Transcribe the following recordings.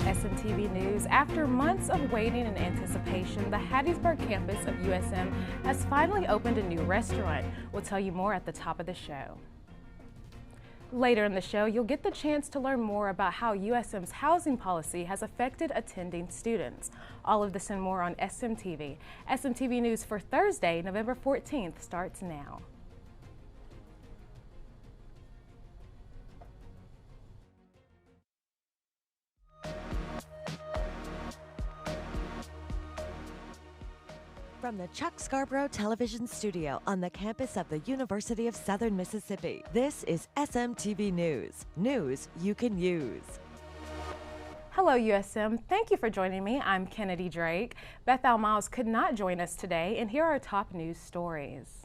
SMTV News. After months of waiting and anticipation, the Hattiesburg campus of USM has finally opened a new restaurant. We'll tell you more at the top of the show. Later in the show, you'll get the chance to learn more about how USM's housing policy has affected attending students. All of this and more on SMTV. SMTV News for Thursday, November 14th starts now. From the Chuck Scarborough Television Studio on the campus of the University of Southern Mississippi, this is SMTV News. News you can use. Hello USM, thank you for joining me. I'm Kennedi Drake. Bethel Miles could not join us today, and here are our top news stories.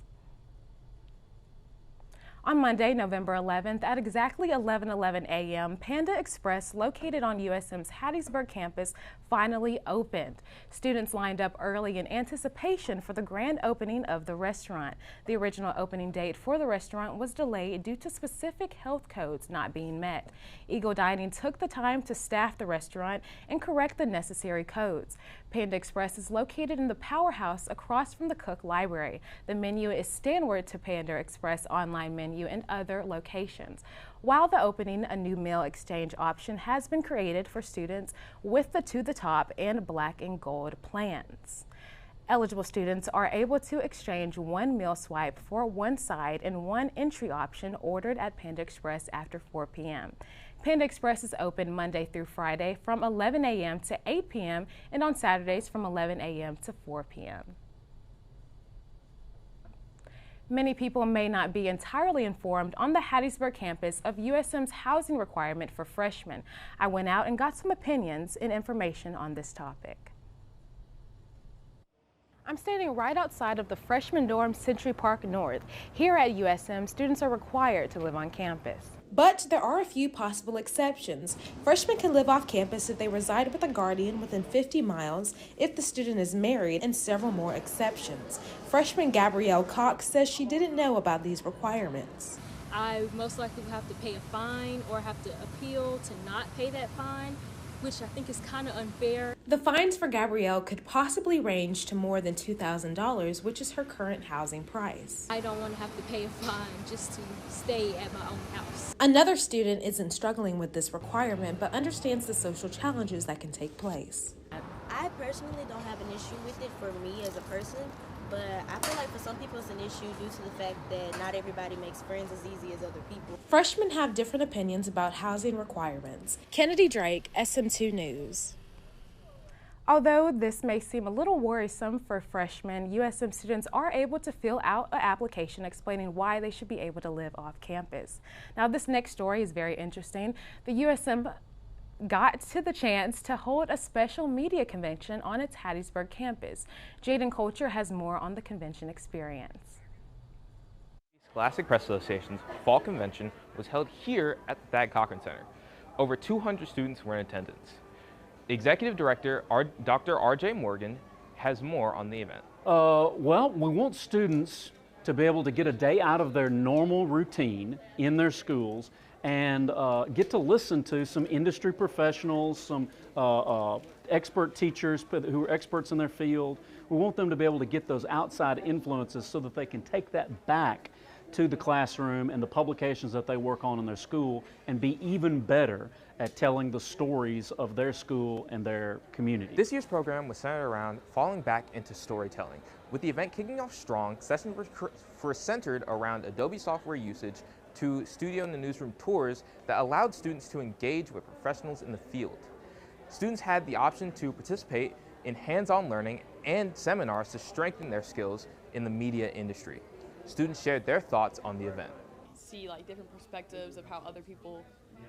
On Monday, November 11th, at exactly 11:11 a.m., Panda Express, located on USM's Hattiesburg campus, finally opened. Students lined up early in anticipation for the grand opening of the restaurant. The original opening date for the restaurant was delayed due to specific health codes not being met. Eagle Dining took the time to staff the restaurant and correct the necessary codes. Panda Express is located in the powerhouse across from the Cook Library. The menu is standward to Panda Express online menu and other locations. While the opening, a new meal exchange option has been created for students with the To the Top and Black and Gold plans. Eligible students are able to exchange one meal swipe for one side and one entry option ordered at Panda Express after 4 p.m. Panda Express is open Monday through Friday from 11 a.m. to 8 p.m. and on Saturdays from 11 a.m. to 4 p.m. Many people may not be entirely informed on the Hattiesburg campus of USM's housing requirement for freshmen. I went out and got some opinions and information on this topic. I'm standing right outside of the freshman dorm Century Park North. Here at USM, students are required to live on campus. But there are a few possible exceptions. Freshmen can live off campus if they reside with a guardian within 50 miles, if the student is married, and several more exceptions. Freshman Gabrielle Cox says she didn't know about these requirements. I most likely will have to pay a fine or have to appeal to not pay that fine, which I think is kind of unfair. The fines for Gabrielle could possibly range to more than $2,000, which is her current housing price. I don't want to have to pay a fine just to stay at my own house. Another student isn't struggling with this requirement, but understands the social challenges that can take place. I personally don't have an issue with it for me as a person, but I feel like for some people it's an issue due to the fact that not everybody makes friends as easy as other people. Freshmen have different opinions about housing requirements. Kennedi Drake, SM2 News. Although this may seem a little worrisome for freshmen, USM students are able to fill out an application explaining why they should be able to live off campus. Now, this next story is very interesting. The USM got to the chance to hold a special media convention on its Hattiesburg campus. Jaden Culture has more on the convention experience. Scholastic Press Association's Fall Convention was held here at the Thad Cochran Center. Over 200 students were in attendance. Executive Director Dr. R.J. Morgan has more on the event. Well, we want students to be able to get a day out of their normal routine in their schools and get to listen to some industry professionals, some expert teachers who are experts in their field. We want them to be able to get those outside influences so that they can take that back to the classroom and the publications that they work on in their school and be even better at telling the stories of their school and their community. This year's program was centered around falling back into storytelling. With the event kicking off strong, sessions were centered around Adobe software usage to studio and the newsroom tours that allowed students to engage with professionals in the field. Students had the option to participate in hands-on learning and seminars to strengthen their skills in the media industry. Students shared their thoughts on the event. See like different perspectives of how other people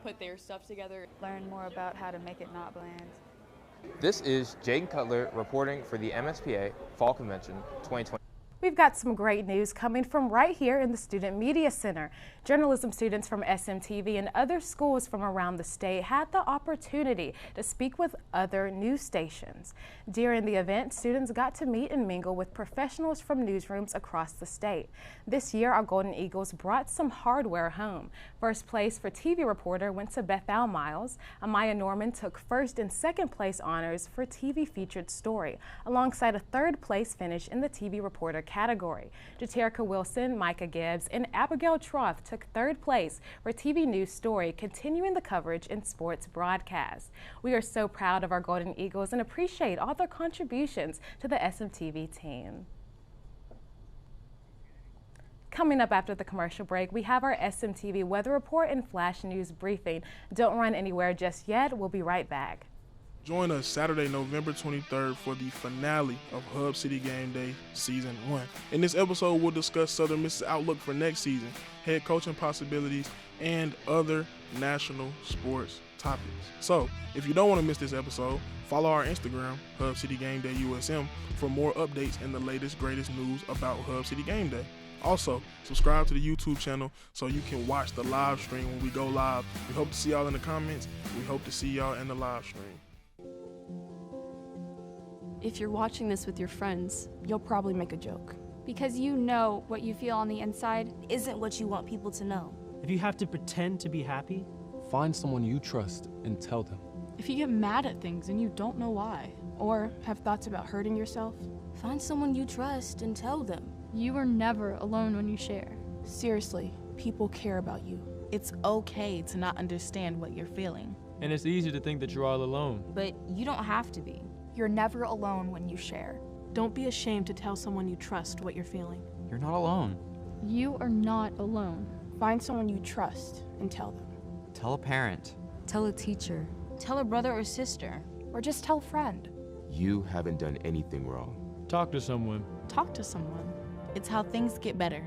put their stuff together. Learn more about how to make it not bland. This is Jaden Cutler reporting for the MSPA Fall Convention 2020. We've we've got some great news coming from right here in the Student Media Center. Journalism students from SMTV and other schools from around the state had the opportunity to speak with other news stations. During the event, students got to meet and mingle with professionals from newsrooms across the state. This year, our Golden Eagles brought some hardware home. First place for TV reporter went to Bethel Miles. Amaya Norman took first and second place honors for TV featured story, alongside a third place finish in the TV reporter category. Jaterica Wilson, Micah Gibbs, and Abigail Troth took third place for TV news story, continuing the coverage in sports broadcast. We are so proud of our Golden Eagles and appreciate all their contributions to the SMTV team. Coming up after the commercial break, we have our SMTV weather report and flash news briefing. Don't run anywhere just yet. We'll be right back. Join us Saturday, November 23rd for the finale of Hub City Game Day Season 1. In this episode, we'll discuss Southern Miss's outlook for next season, head coaching possibilities, and other national sports topics. So, if you don't want to miss this episode, follow our Instagram, Hub City Game Day USM, for more updates and the latest, greatest news about Hub City Game Day. Also, subscribe to the YouTube channel so you can watch the live stream when we go live. We hope to see y'all in the comments. We hope to see y'all in the live stream. If you're watching this with your friends, you'll probably make a joke. Because you know what you feel on the inside Isn't what you want people to know. If you have to pretend to be happy, find someone you trust and tell them. If you get mad at things and you don't know why, or have thoughts about hurting yourself, Find someone you trust and tell them. you are never alone when you share. Seriously, people care about you. It's okay to not understand what you're feeling. And it's easy to think that you're all alone. But you don't have to be. You're never alone when you share. Don't be ashamed to tell someone you trust what you're feeling. You're not alone. You are not alone. Find someone you trust and tell them. Tell a parent. Tell a teacher. Tell a brother or sister. Or just tell a friend. You haven't done anything wrong. Talk to someone. Talk to someone. It's how things get better.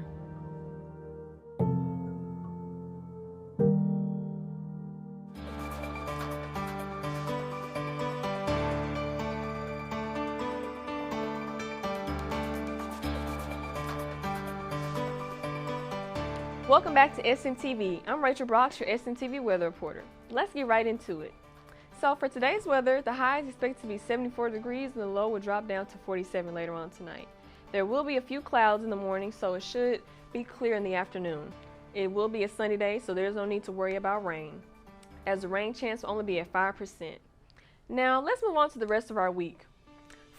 Welcome back to SMTV. I'm Rachel Brox, your SMTV weather reporter. Let's get right into it. So for today's weather, the high is expected to be 74 degrees and the low will drop down to 47 later on tonight. There will be a few clouds in the morning, so it should be clear in the afternoon. It will be a sunny day, so there's no need to worry about rain, as the rain chance will only be at 5%. Now let's move on to the rest of our week.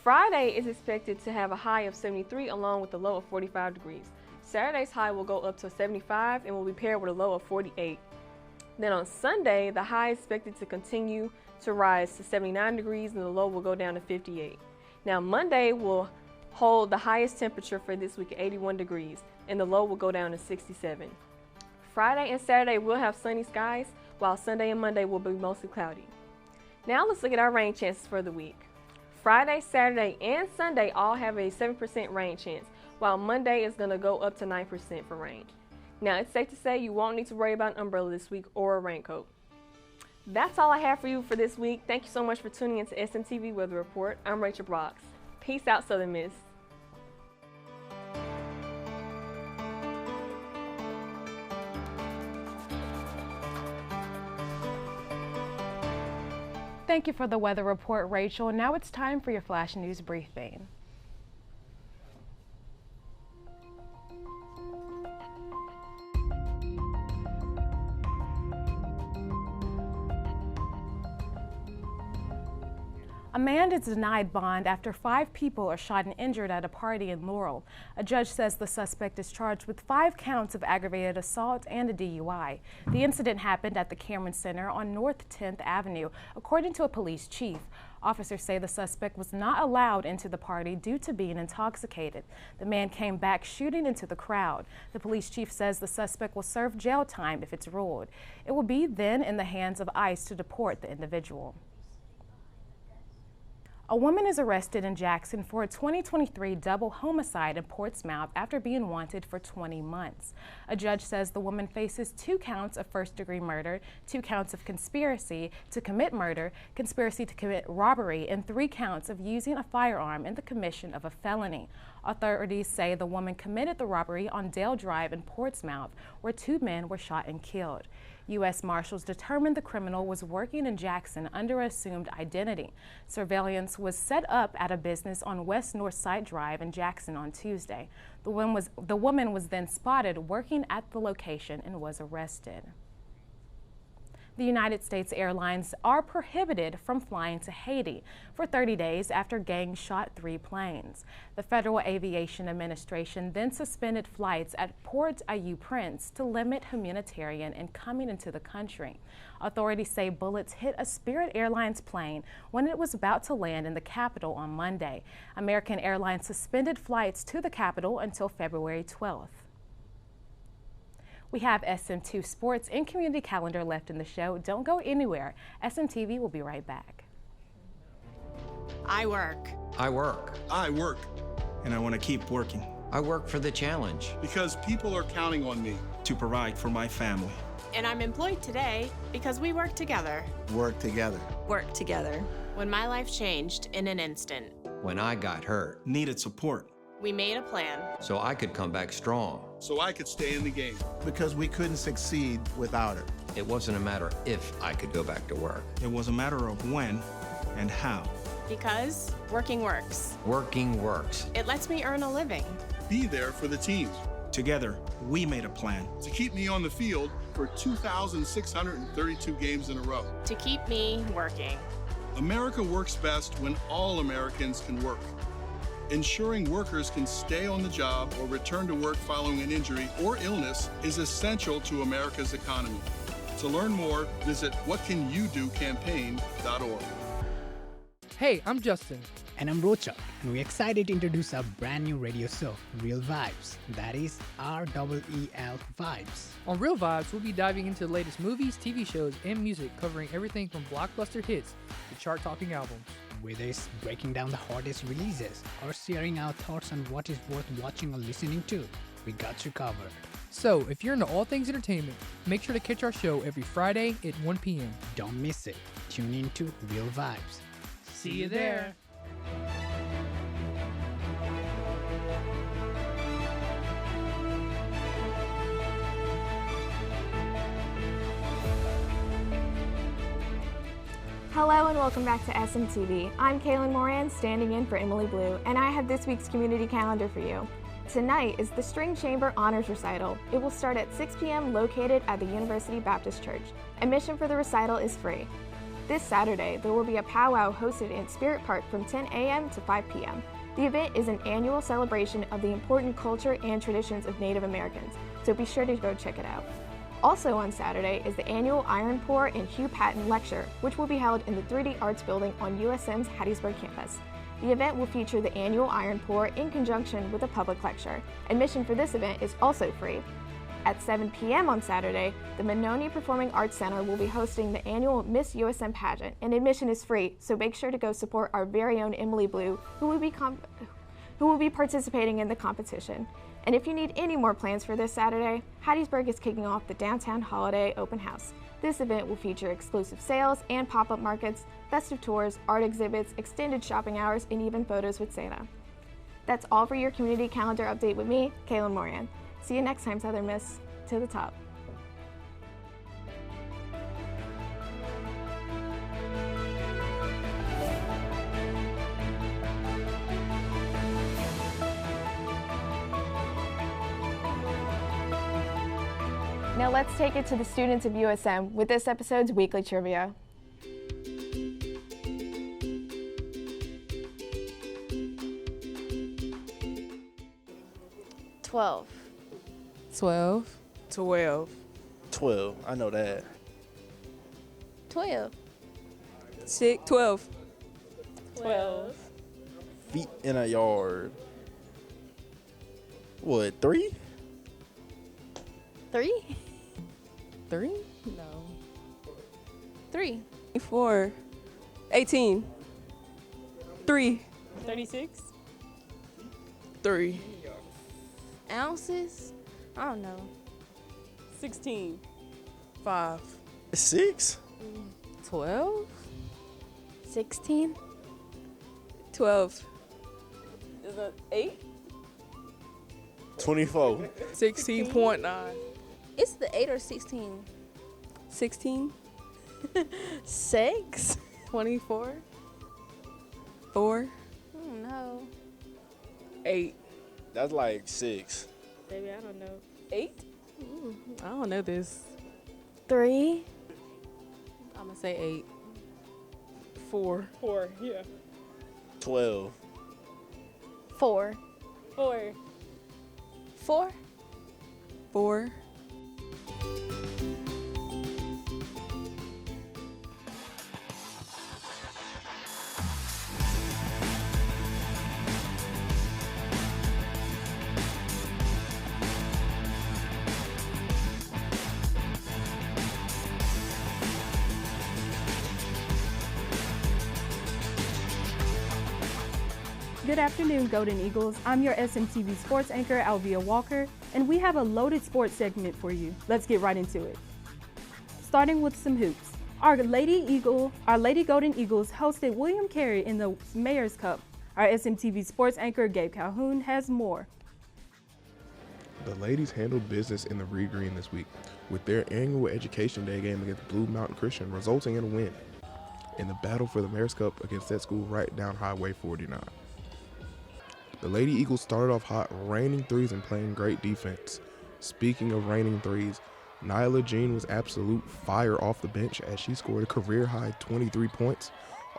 Friday is expected to have a high of 73 along with a low of 45 degrees. Saturday's high will go up to 75 and will be paired with a low of 48. Then on Sunday, the high is expected to continue to rise to 79 degrees and the low will go down to 58. Now Monday will hold the highest temperature for this week at 81 degrees and the low will go down to 67. Friday and Saturday will have sunny skies, while Sunday and Monday will be mostly cloudy. Now let's look at our rain chances for the week. Friday, Saturday, and Sunday all have a 7% rain chance, while Monday is going to go up to 9% for rain. Now, it's safe to say you won't need to worry about an umbrella this week or a raincoat. That's all I have for you for this week. Thank you so much for tuning into SMTV Weather Report. I'm Rachel Brox. Peace out, Southern Miss. Thank you for the weather report, Rachel. Now it's time for your flash news briefing. A man is denied bond after 5 people are shot and injured at a party in Laurel. A judge says the suspect is charged with 5 counts of aggravated assault and a DUI. The incident happened at the Cameron Center on North 10th Avenue, according to a police chief. Officers say the suspect was not allowed into the party due to being intoxicated. The man came back shooting into the crowd. The police chief says the suspect will serve jail time if it's ruled. It will be then in the hands of ICE to deport the individual. A woman is arrested in Jackson for a 2023 double homicide in Portsmouth after being wanted for 20 months. A judge says the woman faces 2 counts of first-degree murder, 2 counts of conspiracy to commit murder, conspiracy to commit robbery, and 3 counts of using a firearm in the commission of a felony. Authorities say the woman committed the robbery on Dale Drive in Portsmouth, where 2 men were shot and killed. U.S. Marshals determined the criminal was working in Jackson under assumed identity. Surveillance was set up at a business on West Northside Drive in Jackson on Tuesday. The woman was then spotted working at the location and was arrested. The United States Airlines are prohibited from flying to Haiti for 30 days after gangs shot 3 planes. The Federal Aviation Administration then suspended flights at Port-au-Prince to limit humanitarian and coming into the country. Authorities say bullets hit a Spirit Airlines plane when it was about to land in the capital on Monday. American Airlines suspended flights to the capital until February 12th. We have SMTV Sports and Community Calendar left in the show. Don't go anywhere. SMTV will be right back. I work. I work. I work. And I want to keep working. I work for the challenge. Because people are counting on me to provide for my family. And I'm employed today because we work together. Work together. Work together. When my life changed in an instant. When I got hurt. Needed support. We made a plan. So I could come back strong. So I could stay in the game. Because we couldn't succeed without it. It wasn't a matter if I could go back to work. It was a matter of when and how. Because working works. Working works. It lets me earn a living. Be there for the team. Together, we made a plan to keep me on the field for 2,632 games in a row. To keep me working. America works best when all Americans can work. Ensuring workers can stay on the job or return to work following an injury or illness is essential to America's economy. To learn more, visit whatcanyoudocampaign.org. Hey, I'm Justin. And I'm Rocha, and we're excited to introduce our brand new radio show, Real Vibes. That is REEL Vibes. On Real Vibes, we'll be diving into the latest movies, TV shows, and music, covering everything from blockbuster hits to chart-topping albums. Whether it's breaking down the hottest releases or sharing our thoughts on what is worth watching or listening to, we got you covered. So, if you're into all things entertainment, make sure to catch our show every Friday at 1 p.m. Don't miss it. Tune in to Real Vibes. See you there. Hello and welcome back to SMTV. I'm Kaylin Moran, standing in for Emily Blue, and I have this week's community calendar for you. Tonight is the String Chamber Honors Recital. It will start at 6 p.m. located at the University Baptist Church. Admission for the recital is free. This Saturday, there will be a powwow hosted in Spirit Park from 10 a.m. to 5 p.m. The event is an annual celebration of the important culture and traditions of Native Americans, so be sure to go check it out. Also on Saturday is the annual Iron Pour and Hugh Patton Lecture, which will be held in the 3D Arts Building on USM's Hattiesburg campus. The event will feature the annual Iron Pour in conjunction with a public lecture. Admission for this event is also free. At 7 p.m. on Saturday, the Mononi Performing Arts Center will be hosting the annual Miss USM pageant, and admission is free, so make sure to go support our very own Emily Blue, who will be participating in the competition. And if you need any more plans for this Saturday, Hattiesburg is kicking off the Downtown Holiday Open House. This event will feature exclusive sales and pop-up markets, festive tours, art exhibits, extended shopping hours, and even photos with Santa. That's all for your community calendar update with me, Kaylin Moran. See you next time, Southern Miss. To the top. Now let's take it to the students of USM with this episode's weekly trivia. $12. 12. I know that. 12. 12. Feet in a yard. What, 3? 3? 3? No. 3. 4. 18. 3. 36. 3. Ounces? I don't know. 16. 5. 6. 12. 16. 12. Is that 8? 24. 16.9. It's the 8 or 16. 16. 6. 24. 4. I don't know. 8. That's like 6. Baby, I don't know. 8? I don't know this. 3. I'm gonna say 8. 4. 4, yeah. 12. 4. 4. 4. 4. Good afternoon, Golden Eagles. I'm your SMTV sports anchor, Alvia Walker, and we have a loaded sports segment for you. Let's get right into it. Starting with some hoops. Our Lady Golden Eagles hosted William Carey in the Mayor's Cup. Our SMTV sports anchor, Gabe Calhoun, has more. The ladies handled business in the Reed Green this week with their annual Education Day game against Blue Mountain Christian, resulting in a win in the battle for the Mayor's Cup against that school right down Highway 49. The Lady Eagles started off hot, raining threes and playing great defense. Speaking of raining threes, Nyla Jean was absolute fire off the bench as she scored a career-high 23 points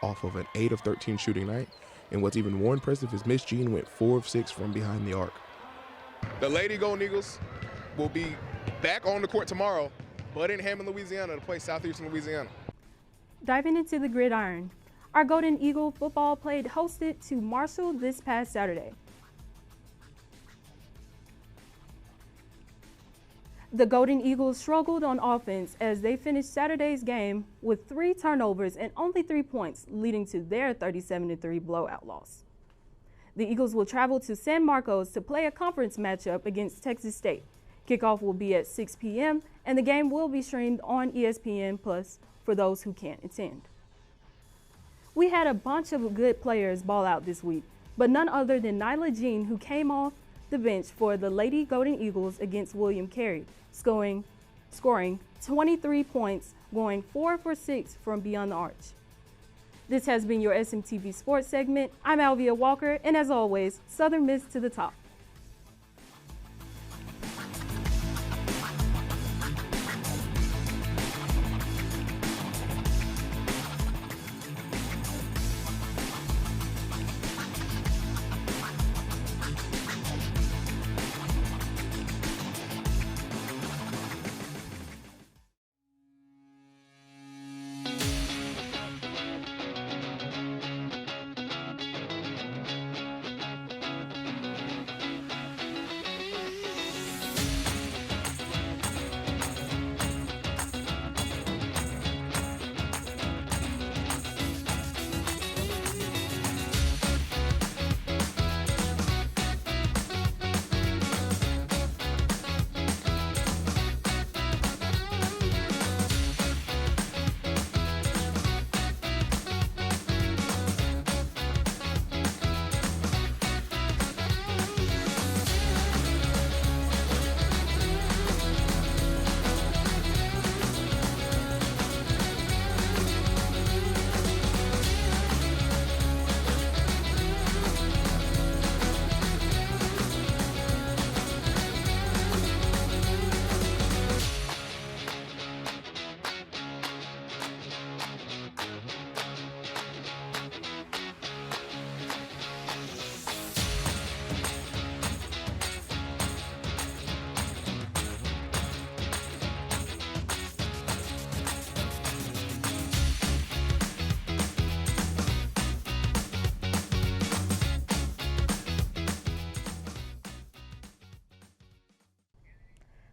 off of an 8 of 13 shooting night. And what's even more impressive is Miss Jean went 4 of 6 from behind the arc. The Lady Golden Eagles will be back on the court tomorrow, but in Hammond, Louisiana, to play Southeastern Louisiana. Diving into the gridiron. Our Golden Eagle football played hosted to Marshall this past Saturday. The Golden Eagles struggled on offense as they finished Saturday's game with 3 turnovers and only 3 points, leading to their 37-3 blowout loss. The Eagles will travel to San Marcos to play a conference matchup against Texas State. Kickoff will be at 6 p.m. and the game will be streamed on ESPN Plus for those who can't attend. We had a bunch of good players ball out this week, but none other than Nyla Jean, who came off the bench for the Lady Golden Eagles against William Carey, scoring 23 points, going 4 for 6 from beyond the arch. This has been your SMTV Sports segment. I'm Alvia Walker, and as always, Southern Miss to the top.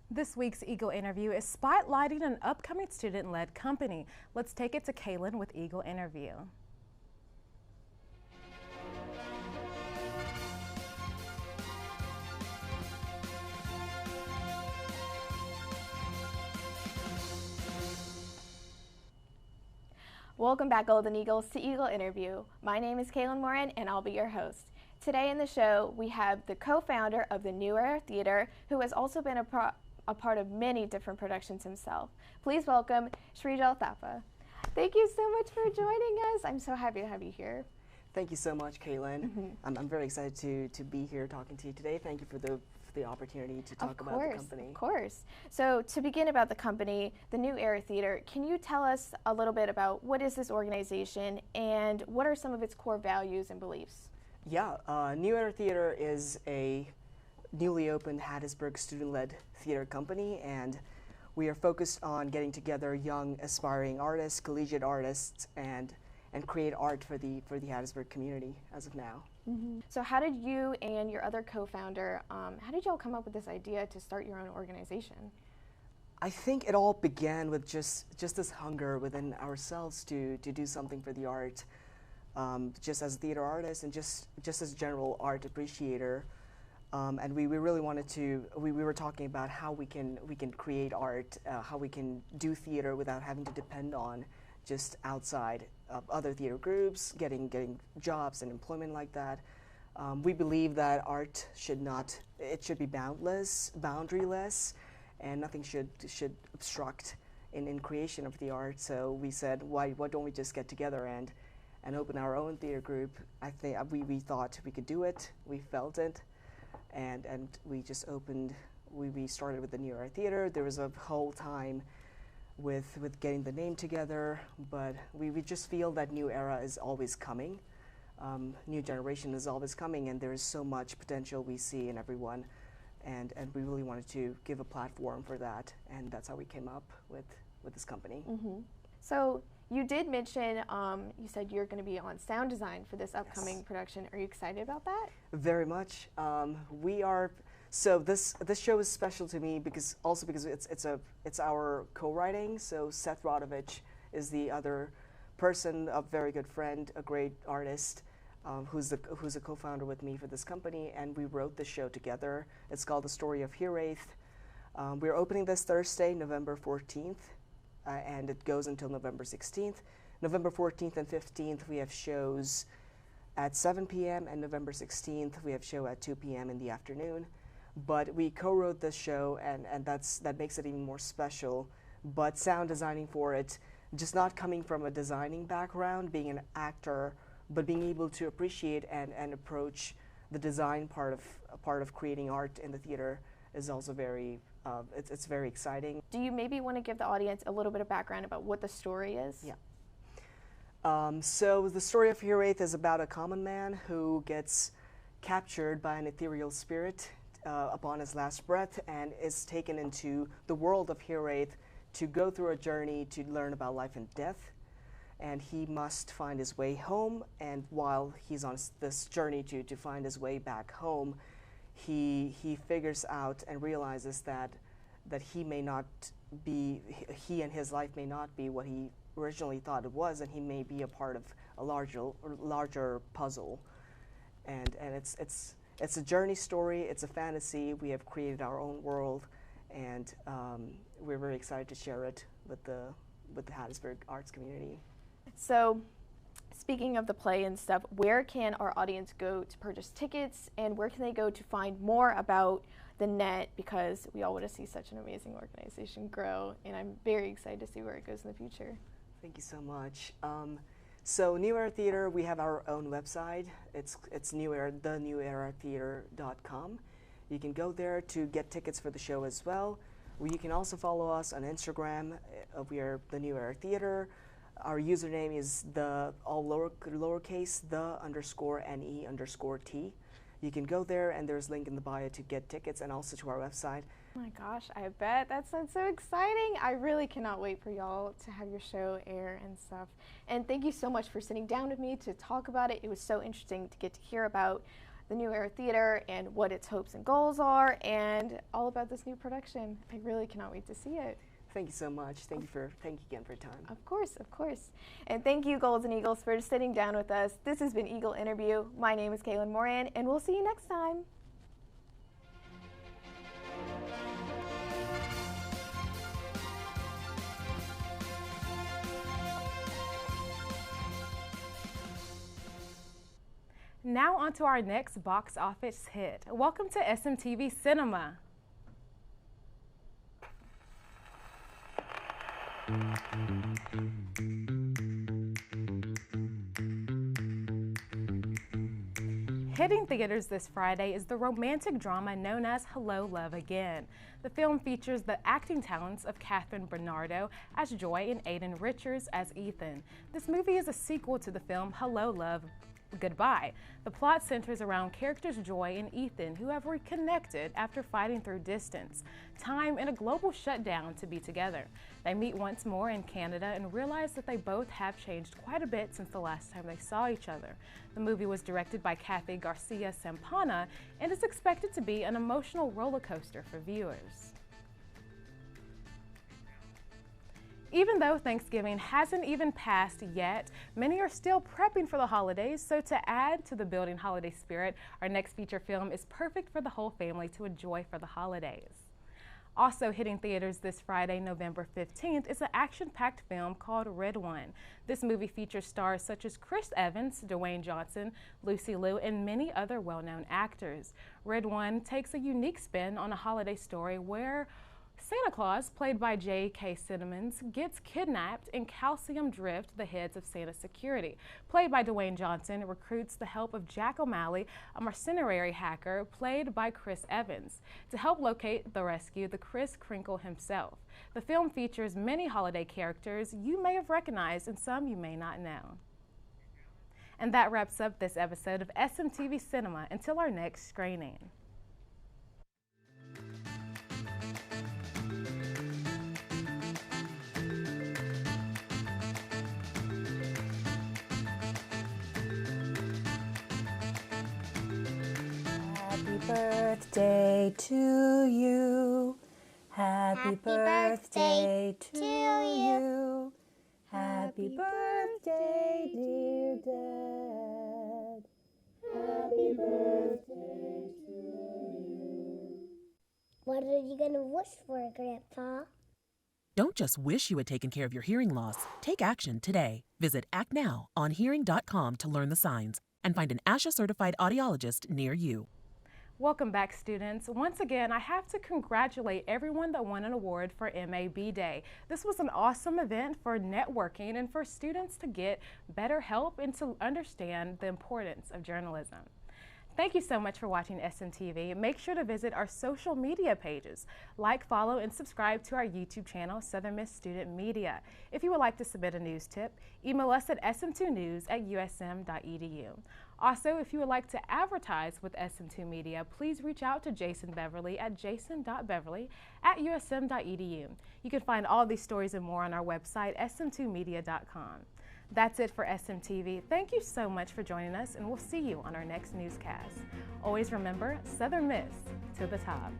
This week's Eagle interview is spotlighting an upcoming student-led company. Let's take it to Kaylin with Eagle Interview. Welcome back, Golden Eagles, to Eagle Interview. My name is Kaylin Moran, and I'll be your host. Today in the show, we have the co-founder of the New Era Theater, who has also been a part of many different productions himself. Please welcome Srijal Thapa. Thank you so much for joining us. I'm so happy to have you here. Thank you so much, Kaylin. I'm very excited to be here talking to you today. Thank you for the opportunity to talk about the company. Of course. So to begin about the company, the New Era Theater, can you tell us a little bit about what is this organization and what are some of its core values and beliefs? Yeah, New Era Theater is a newly opened Hattiesburg student-led theater company, and we are focused on getting together young aspiring artists, collegiate artists, and create art for the Hattiesburg community as of now. So how did you and your other co-founder, how did y'all come up with this idea to start your own organization? I think it all began with just this hunger within ourselves to do something for the art, just as a theater artist and just as a general art appreciator. And we really wanted to, we were talking about how we can create art, how we can do theater without having to depend on just outside other theater groups, getting jobs and employment like that. We believe that art should be boundaryless, and nothing should obstruct in creation of the art. So we said, why don't we just get together and open our own theater group? I think we thought we could do it. We felt it, and we just opened. We started with the New Era Theater. There was a whole time with getting the name together, but we just feel that new era is always coming. New generation is always coming, and there is so much potential we see in everyone, and we really wanted to give a platform for that, and that's how we came up with this company. So you did mention, you said you're going to be on sound design for this upcoming production. Are you excited about that? Very much. We are. So this show is special to me because it's our co-writing. So Seth Rodovich is the other person, a very good friend, a great artist, who's a co-founder with me for this company, and we wrote this show together. It's called The Story of Hiraeth. We're opening this Thursday, November 14th, and it goes until November 16th. November 14th and 15th we have shows at 7 p.m. and November 16th we have show at 2 p.m. in the afternoon. But we co-wrote this show, and that makes it even more special. But sound designing for it, just not coming from a designing background, being an actor, but being able to appreciate and approach the design part of creating art in the theater is also very it's very exciting. Do you maybe want to give the audience a little bit of background about what the story is? Yeah. So the story of Hiraeth is about a common man who gets captured by an ethereal spirit upon his last breath, and is taken into the world of Hiraeth to go through a journey to learn about life and death. And he must find his way home, and while he's on this journey to find his way back home, he figures out and realizes that he and his life may not be what he originally thought it was, and he may be a part of a larger puzzle. And it's a journey story, it's a fantasy. We have created our own world, and we're very excited to share it with the Hattiesburg arts community. So, speaking of the play and stuff, where can our audience go to purchase tickets, and where can they go to find more about the net, because we all want to see such an amazing organization grow, and I'm very excited to see where it goes in the future. Thank you so much. So New Era Theater, we have our own website. It's theneweratheater.com. You can go there to get tickets for the show as well. You can also follow us on Instagram. We are the New Era Theater. Our username is lowercase _NE_T. You can go there, and there's a link in the bio to get tickets, and also to our website. Oh my gosh, I bet. That sounds so exciting. I really cannot wait for y'all to have your show air and stuff. And thank you so much for sitting down with me to talk about it. It was so interesting to get to hear about the New Era Theater and what its hopes and goals are, and all about this new production. I really cannot wait to see it. Thank you so much. Thank you again for your time. Of course, of course. And thank you, Golden Eagles, for sitting down with us. This has been Eagle Interview. My name is Kaylin Moran, and we'll see you next time. Now on to our next box office hit. Welcome to SMTV Cinema. Hitting theaters this Friday is the romantic drama known as Hello, Love Again. The film features the acting talents of Catherine Bernardo as Joy and Aiden Richards as Ethan. This movie is a sequel to the film Hello, Love Goodbye. The plot centers around characters Joy and Ethan, who have reconnected after fighting through distance, time, and a global shutdown to be together. They meet once more in Canada and realize that they both have changed quite a bit since the last time they saw each other. The movie was directed by Kathy Garcia Sampana and is expected to be an emotional roller coaster for viewers. Even though Thanksgiving hasn't even passed yet, many are still prepping for the holidays, so to add to the building holiday spirit, our next feature film is perfect for the whole family to enjoy for the holidays. Also hitting theaters this Friday, November 15th, is an action-packed film called Red One. This movie features stars such as Chris Evans, Dwayne Johnson, Lucy Liu, and many other well-known actors. Red One takes a unique spin on a holiday story where Santa Claus, played by J.K. Simmons, gets kidnapped and Calcium Drift, the heads of Santa's security, played by Dwayne Johnson, recruits the help of Jack O'Malley, a mercenary hacker, played by Chris Evans, to help locate the rescue the Kris Kringle himself. The film features many holiday characters you may have recognized and some you may not know. And that wraps up this episode of SMTV Cinema until our next screening. Happy birthday to you. Happy birthday to you. Happy birthday, dear Dad. Happy birthday to you. What are you going to wish for, Grandpa? Don't just wish you had taken care of your hearing loss. Take action today. Visit Act Now on hearing.com to learn the signs and find an ASHA-certified audiologist near you. Welcome back, students. Once again, I have to congratulate everyone that won an award for MAB Day. This was an awesome event for networking and for students to get better help and to understand the importance of journalism. Thank you so much for watching SMTV. Make sure to visit our social media pages. Like, follow, and subscribe to our YouTube channel, Southern Miss Student Media. If you would like to submit a news tip, email us at sm2news@usm.edu. Also, if you would like to advertise with SM2 Media, please reach out to Jason Beverly at jason.beverly@usm.edu. You can find all these stories and more on our website, sm2media.com. That's it for SMTV. Thank you so much for joining us, and we'll see you on our next newscast. Always remember, Southern Miss to the top.